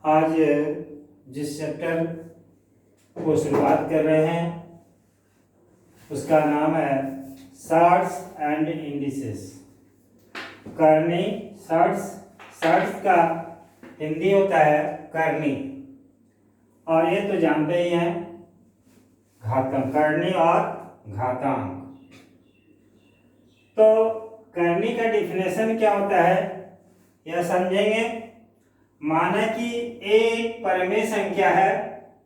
आज जिस चैप्टर को शुरुआत कर रहे हैं उसका नाम है शॉर्ट्स एंड इंडिसेस। करनी शॉर्ट्स, शॉर्ट्स का हिंदी होता है करनी, और ये तो जानते ही हैं घातांक, करनी और घातांक। तो करनी का डिफिनेशन क्या होता है यह समझेंगे। माना कि a एक परमेय संख्या है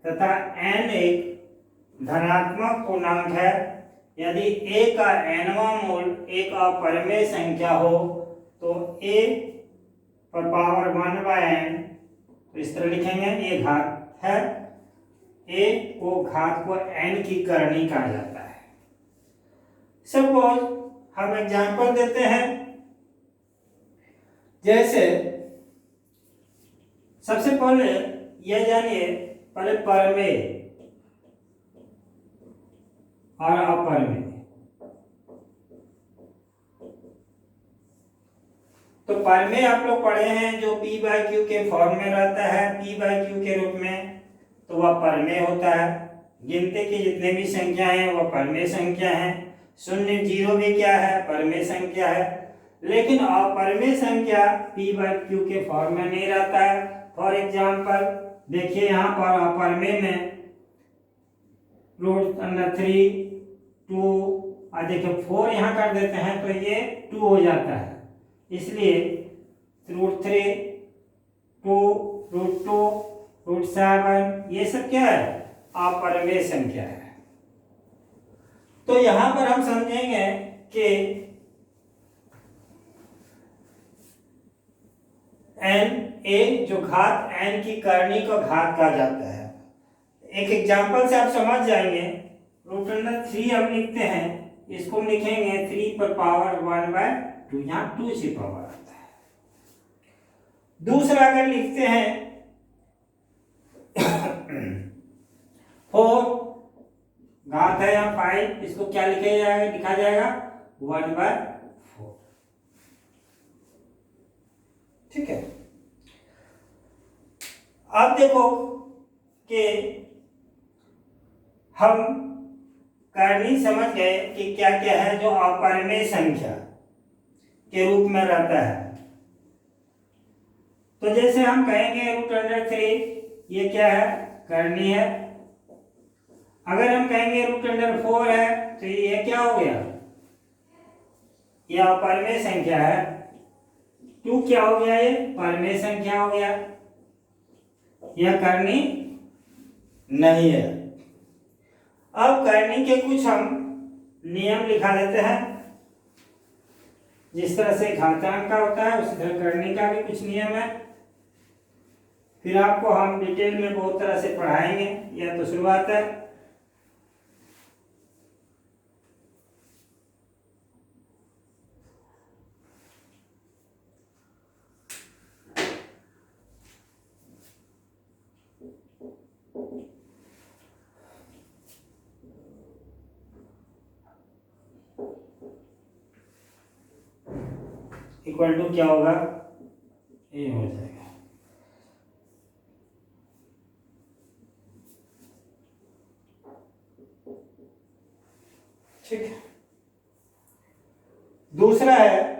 तथा n एक धनात्मक पूर्णांक है। यदि a का nवां मूल एक अपरमेय संख्या हो तो a पर पावर 1/n, तो इस तरह लिखेंगे a घात है, a को घात को n की करनी कहा जाता है। सपोज हम एग्जांपल देते हैं, जैसे सबसे पहले यह जानिए, पहले परमेय और अपरमेय। तो परमेय आप लोग पढ़े हैं जो p/q के फॉर्म में रहता है, p/q के रूप में, तो वह परमेय होता है। गिनती की जितने भी संख्या हैं वह परमेय संख्या हैं। शून्य जीरो भी क्या है, परमेय संख्या है। लेकिन अपरमेय संख्या p/q के फॉर्म में नहीं रहता है। फॉर एग्जाम्पल देखिए यहाँ पर अपरमेय में √3 2 और देखिए 4 यहाँ कर देते हैं तो ये 2 हो जाता है, इसलिए √3 2 √2 √7 ये सब क्या है, अपरमेय संख्या है। तो यहां पर हम समझेंगे कि n a जो घात n की करनी को घात कहा जाता है। एक एग्जांपल से आप समझ जाएंगे। √3 हम लिखते हैं, इसको हम लिखेंगे 3 पर पावर 1/2, यहाँ 2 से पावर आता है। दूसरा अगर लिखते हैं 4 घात है यहाँ 5, इसको क्या लिखा जाएगा 1/4। ठीक है। अब देखो कि हम करनी समझ गए कि क्या क्या है जो अपरमेय संख्या के रूप में रहता है। तो जैसे हम कहेंगे √3 ये क्या है, करनी है। अगर हम कहेंगे √4 है तो ये क्या हो गया, यह अपरमेय संख्या है। 2 क्या हो गया, ये परमेय संख्या हो गया, यह करनी नहीं है। अब करनी के कुछ हम नियम लिखा देते हैं। जिस तरह से घातांक का होता है उसी तरह करनी का भी कुछ नियम है। फिर आपको हम डिटेल में बहुत तरह से पढ़ाएंगे, यह तो शुरुआत है। इक्वल टू क्या होगा, ये हो जाएगा। ठीक है। दूसरा है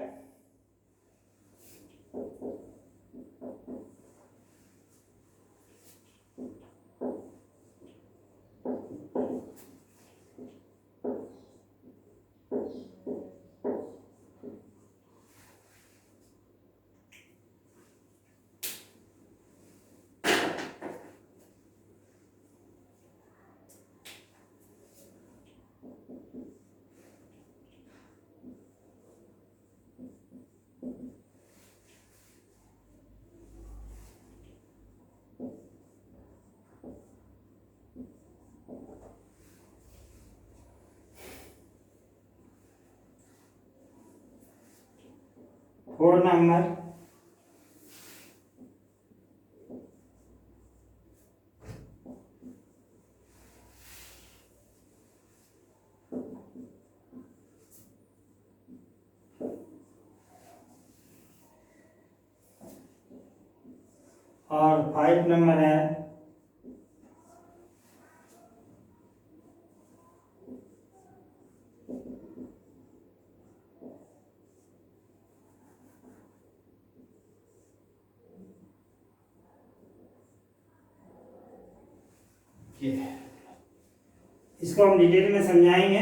फोर नंबर। और 5 नंबर है ये। इसको हम डिटेल में समझाएंगे,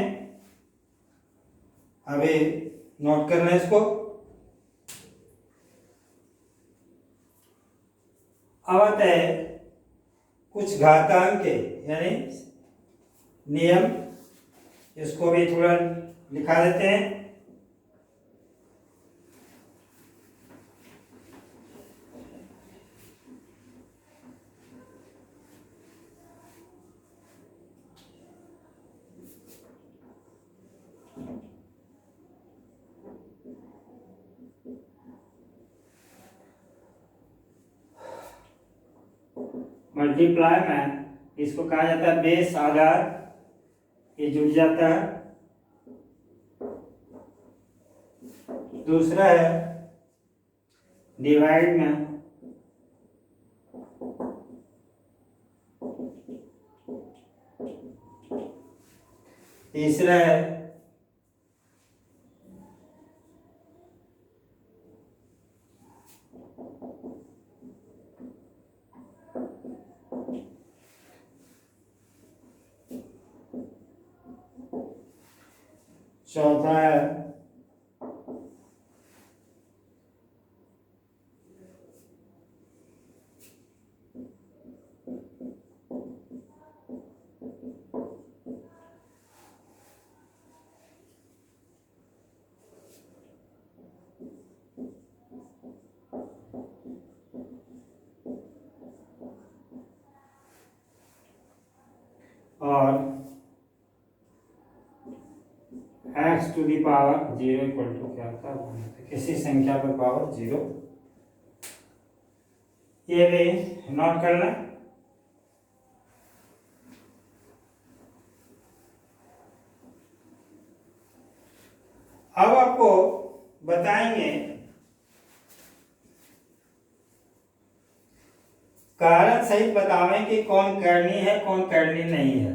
अभी नोट करना है इसको। अब आता है कुछ घातांक यानी नियम, इसको भी थोड़ा लिखा देते हैं। मल्टीप्लाई में इसको कहा जाता है बेस आधार, ये जुड़ जाता है। दूसरा है डिवाइड में, तीसरा है चौथा है और x to the power 0 equal to क्या होता है, किसी संख्या पर पावर 0। ये भी नोट करना। अब आपको बताएंगे कारण सहित बतावें कि कौन करनी है कौन करनी नहीं है।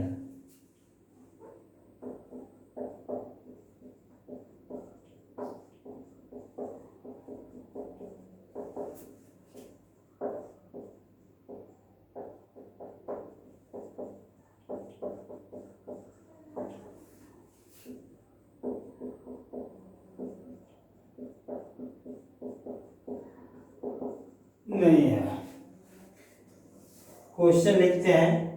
नहीं है, क्वेश्चन लिखते हैं।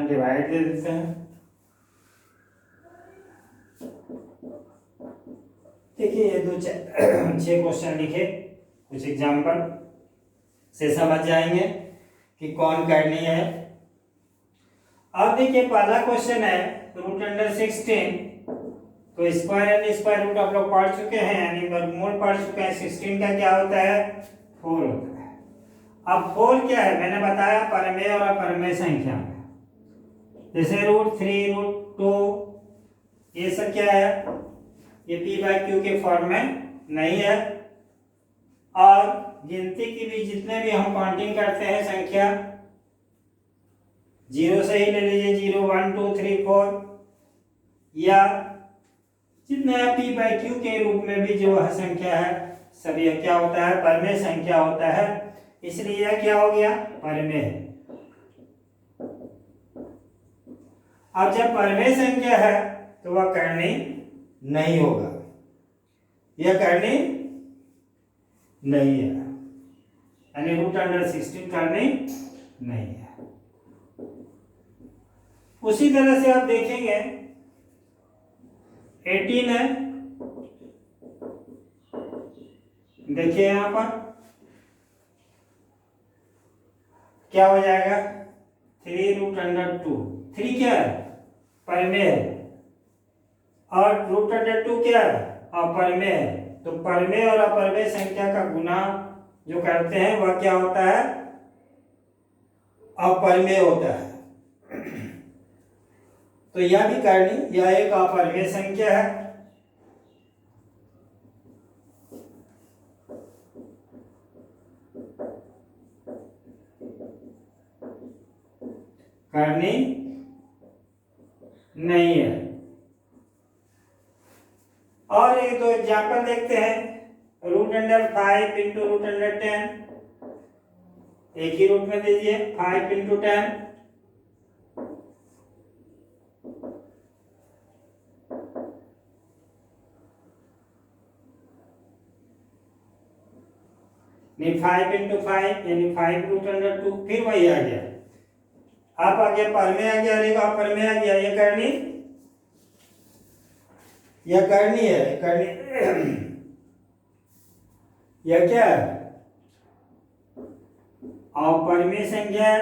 डिवाइड दे देते हैं। देखिए ये 6 क्वेश्चन लिखे, कुछ एग्जाम्पल से समझ जाएंगे कि कौन करनी है। अब देखिए पहला क्वेश्चन है √16, तो स्क्वायर यानी स्क्वायर रूट आप लोग पढ़ चुके हैं, यानी वर्गमूल पढ़ चुके हैं। 16 का क्या होता है, 4 होता है। अब 4 क्या है, मैंने बताया परमेय और अपरमेय संख्या में, जैसे √3 √2 ये सब क्या है, ये p/q के फॉर्म में नहीं है। और गिनती की भी जितने भी हम काउंटिंग करते हैं संख्या 0 से ही ले लीजिए। 0 1 2 3 4 या जितना p/q के रूप में भी जो है संख्या है सब यह क्या होता है, परमेय संख्या होता है, इसलिए यह क्या हो गया, परमेय। अब जब परमेय संख्या है तो वह करनी नहीं होगा, यह करनी नहीं है, यानी √16 करनी नहीं है। उसी तरह से आप देखेंगे 18 है, देखिए यहां पर क्या हो जाएगा, 3√2। 3 क्या है, परमेय है, और √2 क्या है, अपरमेय है। तो परमेय और अपरमेय संख्या का गुना जो करते हैं वह क्या होता है, अपरमेय होता है। तो यह भी करनी, यह एक अपरमेय संख्या है। करनी नहीं है। और एक दो एग्जाम्पल देखते हैं, √5 इंटू √10, एक ही रूट में दीजिए, 5 इंटू 10, नहीं 5 इंटू 5 यानी 5√2, फिर वही आ गया, आप आ गया परमेय आ गया, अरे अपरमेय आ गया, ये करनी, यह करनी है, करनी यह क्या है, अपरमेय संख्या है,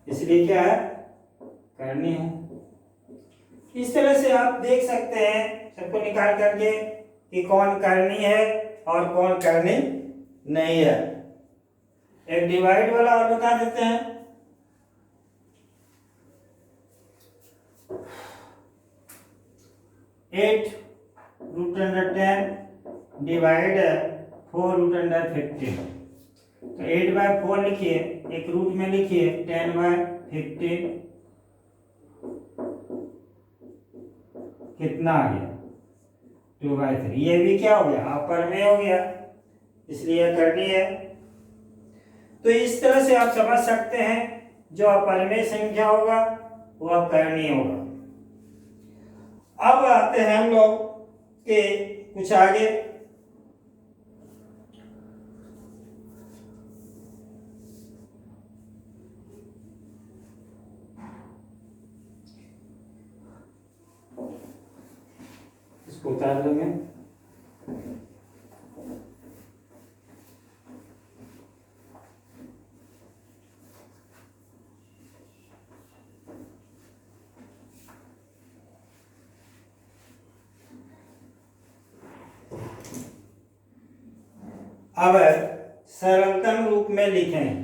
इसलिए क्या है, करनी है। इस तरह से आप देख सकते हैं सबको निकाल करके कि कौन करनी है और कौन करनी नहीं है। एक डिवाइड वाला और बता देते हैं, एट √10 डिवाइड 4√15। तो 8/4 लिखिए, एक रूट में लिखिए 10/15, कितना आ गया, 2/3। ये भी क्या हो गया, अपरमेय हो गया, इसलिए करनी है। तो इस तरह से आप समझ सकते हैं जो अपरमेय संख्या होगा वह करनी होगा। अब आते हैं हम लोग के कुछ आगे, इसको उतार देंगे। अब सरलतम रूप में लिखें,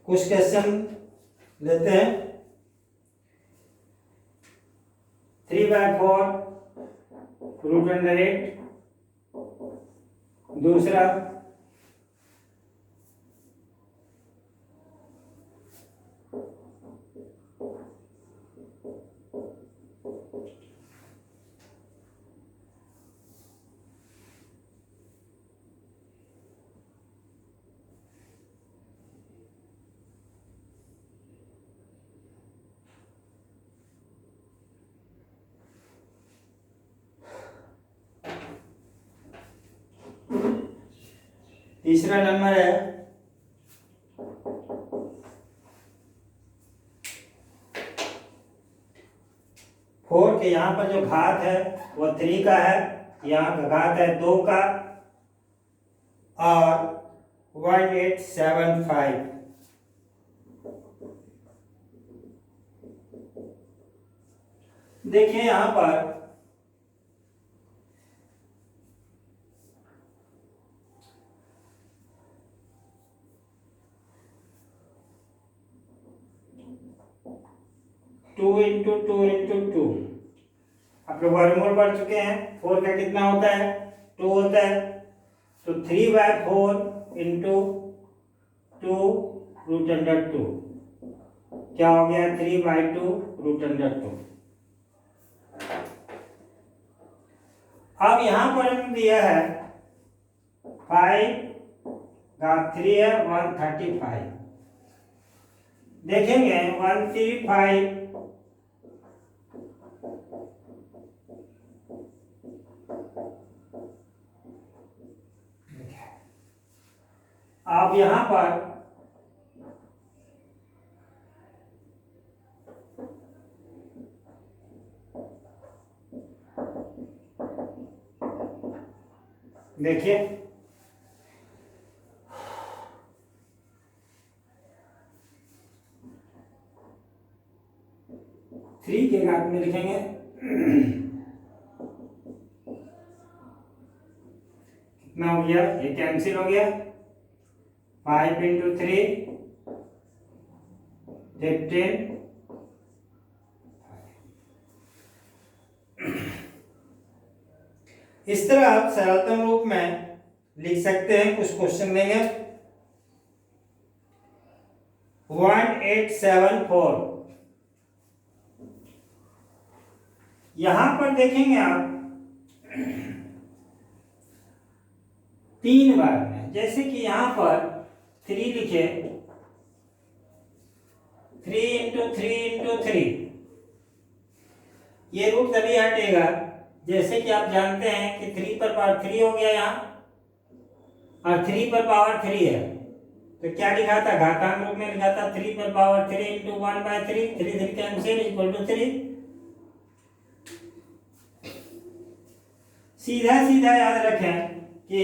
कुछ क्वेश्चन लेते हैं। 3/4 √8, दूसरा तीसरा नंबर है 4 के यहाँ पर जो घात है वो 3 का है, यहाँ का घात है 2 का, और 1875। देखिए यहाँ पर 2 आप लोग वर्गमूल पढ़ चुके हैं। 4 का कितना होता है? 2 होता है। तो 3/4 इंटू 2 √2 क्या हो गया? 3/2 √2। अब यहां पर हमने दिया है 5/3 है 135। देखेंगे 135 आप यहां पर देखिए 3 के घात में लिखेंगे कितना हो गया? ये कैंसिल हो गया। 5 इंटू 3 15। इस तरह आप सरलतम रूप में लिख सकते हैं। कुछ क्वेश्चन देंगे। 1874 यहां पर देखेंगे आप 3 बार में, जैसे कि यहां पर 3 लिखे 3 इंटू 3 इंटू 3, ये रूट तभी हटेगा जैसे कि आप जानते हैं कि 3 पर पावर 3 हो गया यहाँ, और 3 पर पावर 3 है, तो क्या लिखा था? घातांक रूप में लिखा था 3 पर power 3 into 1/3, 3 cancel equal to 3। सीधा सीधा याद रखें कि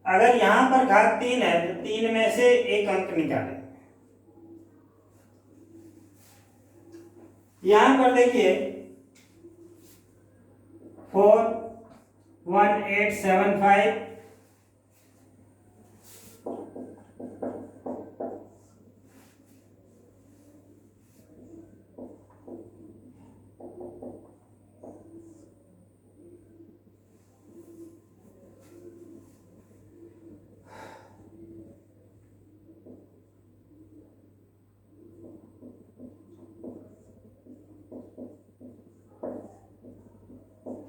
अगर यहां पर घात 3 है तो 3 में से एक अंक निकालें। यहां पर देखिए 41875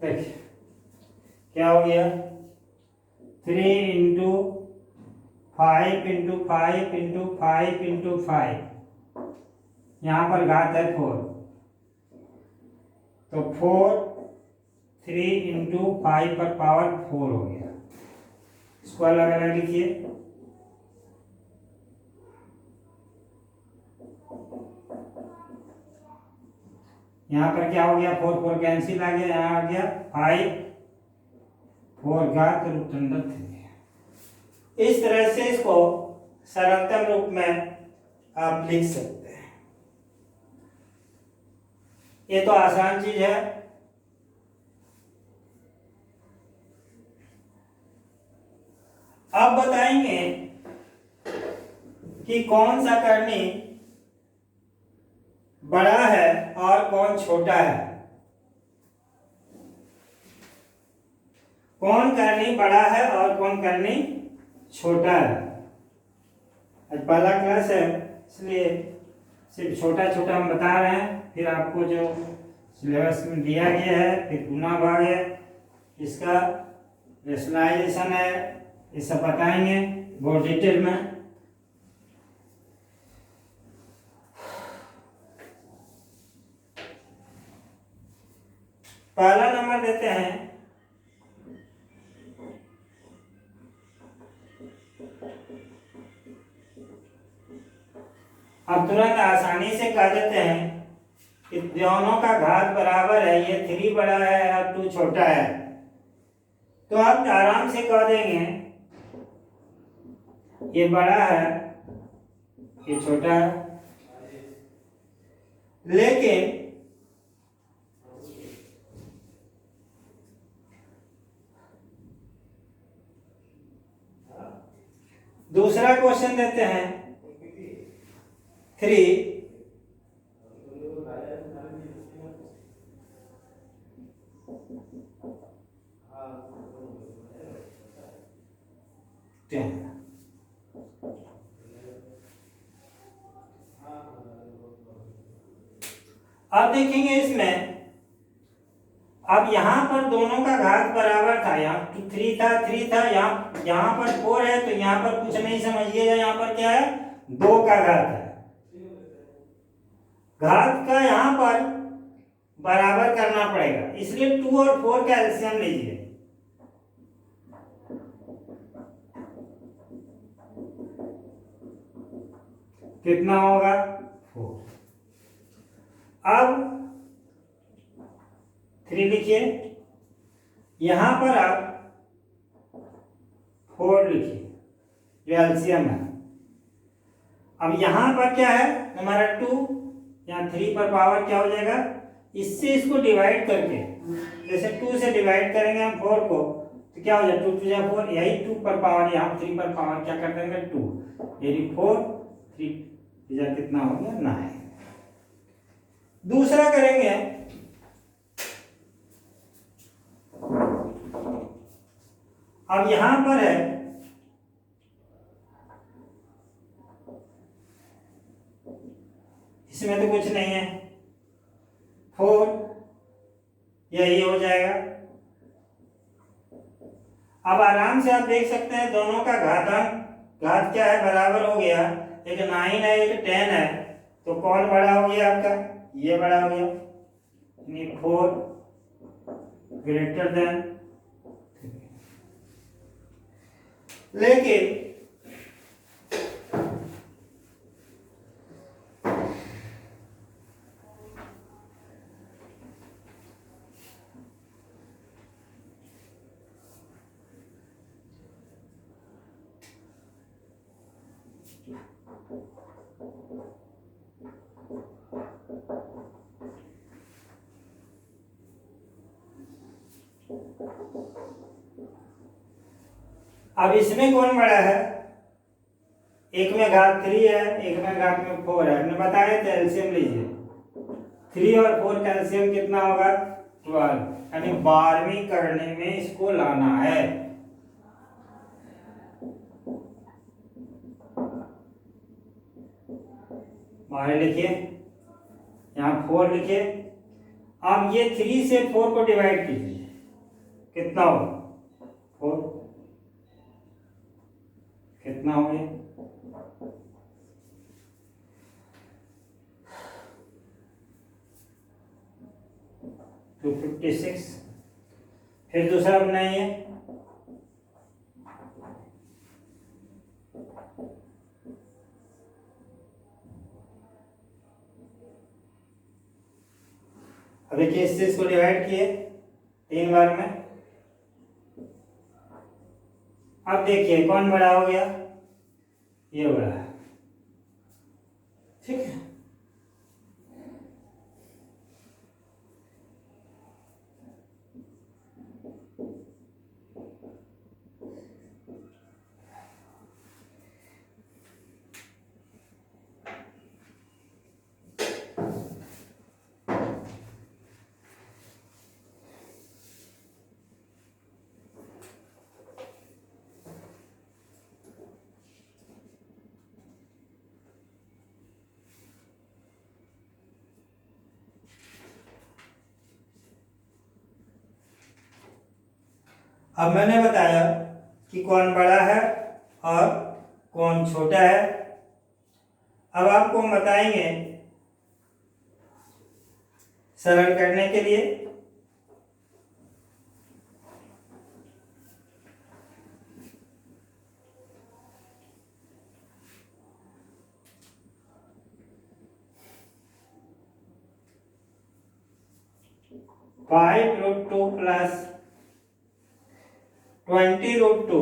देखिए क्या हो गया? 3 इंटू 5 इंटू 5 इंटू 5 इंटू 5, यहाँ पर घात है 4, तो 4 3 इंटू 5 पर पावर 4 हो गया। इसको अलग अलग लिखिए। यहाँ पर क्या हो गया? 4 4 कैंसिल आ गया, यहाँ आ गया 5 4 घात √3। इस तरह से इसको सरलतम रूप में आप लिख सकते हैं। ये तो आसान चीज है। अब बताएंगे कि कौन सा करनी बड़ा है और कौन छोटा है। कौन करनी बड़ा है और कौन करनी छोटा है। आज पहला क्लास है, इसलिए सिर्फ छोटा छोटा हम बता रहे हैं। फिर आपको जो सिलेबस में दिया गया है, फिर गुना भाग है, इसका रेशनलाइजेशन है, ये सब बताएंगे बहुत डिटेल में। पहला नंबर देते हैं अब तुरंत आसानी से कह देते हैं कि दोनों का घात बराबर है, ये 3 बड़ा है और 2 छोटा है, तो आप आराम से कह देंगे ये बड़ा है ये छोटा है। लेकिन दूसरा क्वेश्चन देते हैं 3 10। अब देखेंगे इसमें, अब यहाँ पर दोनों का घात बराबर था, यहाँ 3 था, 3 था, यहाँ पर 4 है, तो यहाँ पर कुछ नहीं समझिएगा, यहाँ पर क्या है, 2 का घात है। घात का यहाँ पर बराबर करना पड़ेगा, इसलिए 2 और 4 का एलसीएम लीजिए। कितना होगा, 4। अब 3 लिखिए, यहां पर आप 4 लिखिए जो एलसीएम है। अब यहां पर क्या है हमारा 2, यहाँ 3 पर पावर क्या हो जाएगा, इससे इसको डिवाइड करके, जैसे 2 से डिवाइड करेंगे हम 4 को, तो क्या हो जाएगा, 2 2 जा 4, यही 2 पर पावर, यहाँ 3 पर पावर क्या कर देंगे 2, यानी 4, 3 कितना हो गया 9। दूसरा करेंगे, अब यहां पर है, इसमें तो कुछ नहीं है, 4 यही हो जाएगा। अब आराम से आप देख सकते हैं दोनों का घात क्या है, बराबर हो गया, एक 9 है एक 10 है, तो कौन बड़ा हो गया आपका, ये बड़ा हो गया, यानी 4 ग्रेटर देन। लेकिन अब इसमें कौन बड़ा है, एक में घात 3 है, एक में घात में 4 है, हमने बताया था एलसीएम लीजिए, 3 और 4 का एलसीएम कितना होगा 12, यानी 12वीं करने में इसको लाना है। बाहर लिखिए, यहाँ 4 लिखिए। अब ये 3 से 4 को डिवाइड कीजिए, कितना होगा 4, कितना हो गया 256। फिर दूसरा बनाइए, अब देखिए इससे इसको डिवाइड किए 3 बार में। अब देखिए कौन बड़ा हो गया, ये बड़ा है, ठीक है। अब मैंने बताया कि कौन बड़ा है और कौन छोटा है। अब आपको हम बताएंगे सरल करने के लिए, (5√2 + 20√2)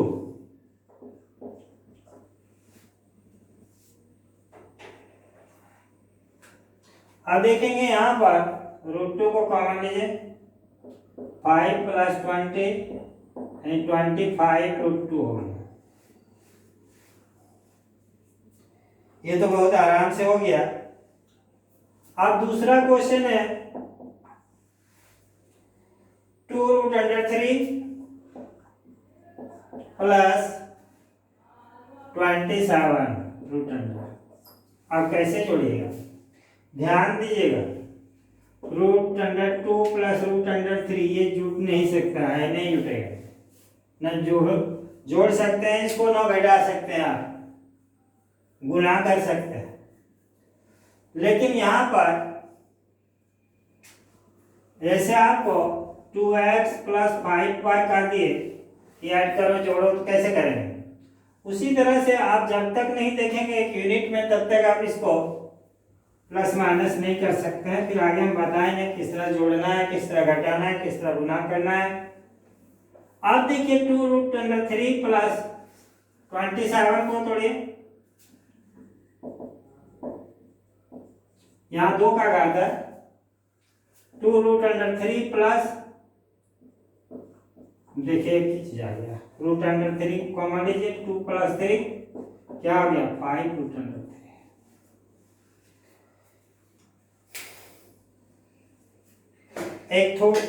अब देखेंगे यहां पर √2 को कॉमन लीजिए, 5 + 20 यानी 25√2 हो गया। ये तो बहुत आराम से हो गया। अब दूसरा क्वेश्चन है 2√3 + 27 रूट अंडर। अब कैसे जोड़िएगा, ध्यान दीजिएगा, root under 2 plus root under 3 ये जुट नहीं सकता है, नहीं जुटेगा, न जोड़ सकते हैं इसको, ना घटा सकते हैं, आप गुना कर सकते हैं। लेकिन यहां पर जैसे आपको 2x प्लस 5y का दिए कि ऐड करो जोड़ो तो कैसे करेंगे, उसी तरह से आप जब तक नहीं देखेंगे एक यूनिट में तब तक आप इसको प्लस माइनस नहीं कर सकते हैं। फिर आगे हम बताएंगे किस तरह जोड़ना है, किस तरह घटाना है, किस तरह गुना करना है। अब देखिए 2 रूट अंडर 3 प्लस 27 को तोड़िए, यहां 2 का घात है, 2 रूट अंडर 3 प्लस, देखिए खींच जाएगा, रूट अंडर 3 कॉमन लीजिए, 2 प्लस 3 क्या हो गया 5 रूट अंडर 3। एक थोड़ा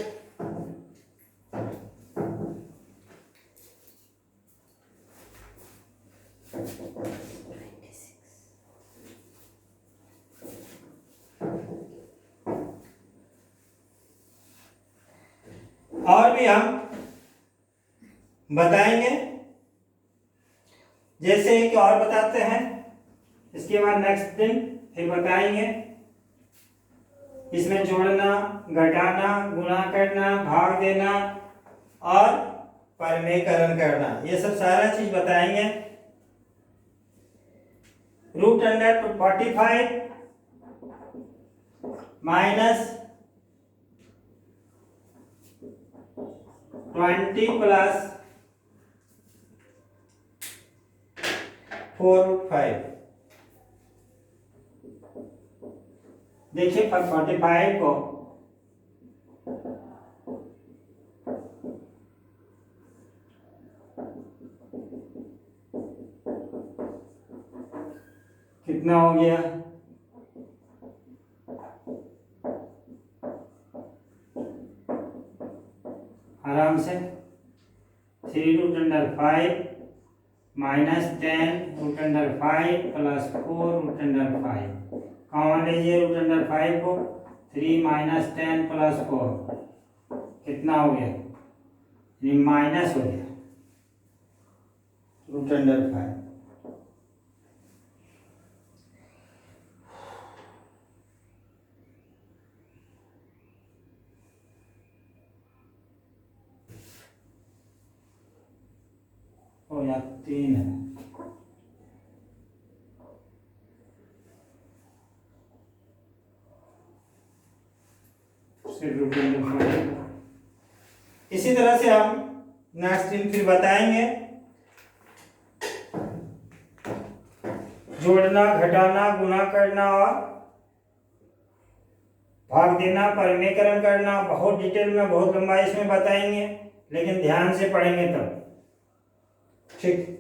और भी हम बताएंगे, जैसे एक और बताते हैं, इसके बाद नेक्स्ट दिन फिर बताएंगे। इसमें जोड़ना, घटाना, गुणा करना, भाग देना और परमेयकरण करना, ये सब सारा चीज बताएंगे। Root under 45 minus 20 plus 4 root 5। देखिए 45 को कितना हो गया, आराम से 3 root under 5 minus 10 root under 5 plus 4 root under 5, common लीजिए रूट अंडर 5 को, 3 माइनस 10 प्लस 4 कितना हो गया, ये माइनस हो गया रूट अंडर 5। और यहाँ 3 है, इसी तरह से हम नेक्स्ट दिन फिर बताएंगे जोड़ना, घटाना, गुना करना और भाग देना, परमेयकरण करना। बहुत डिटेल में, बहुत लंबाई इसमें बताएंगे, लेकिन ध्यान से पढ़ेंगे तब, ठीक।